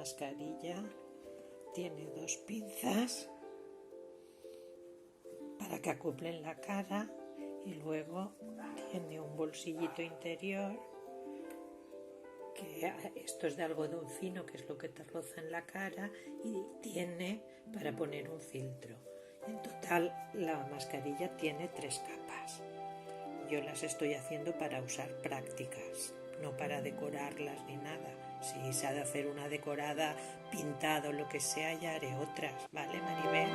mascarilla tiene dos pinzas para que acoplen la cara y luego tiene un bolsillito interior, que esto es de algodón fino, que es lo que te roza en la cara, y tiene para poner un filtro. En total la mascarilla tiene 3 capas. Yo las estoy haciendo para usar prácticas, no para decorarlas ni nada. Si se ha de hacer una decorada, pintado, lo que sea, ya haré otras, ¿vale, Maribel?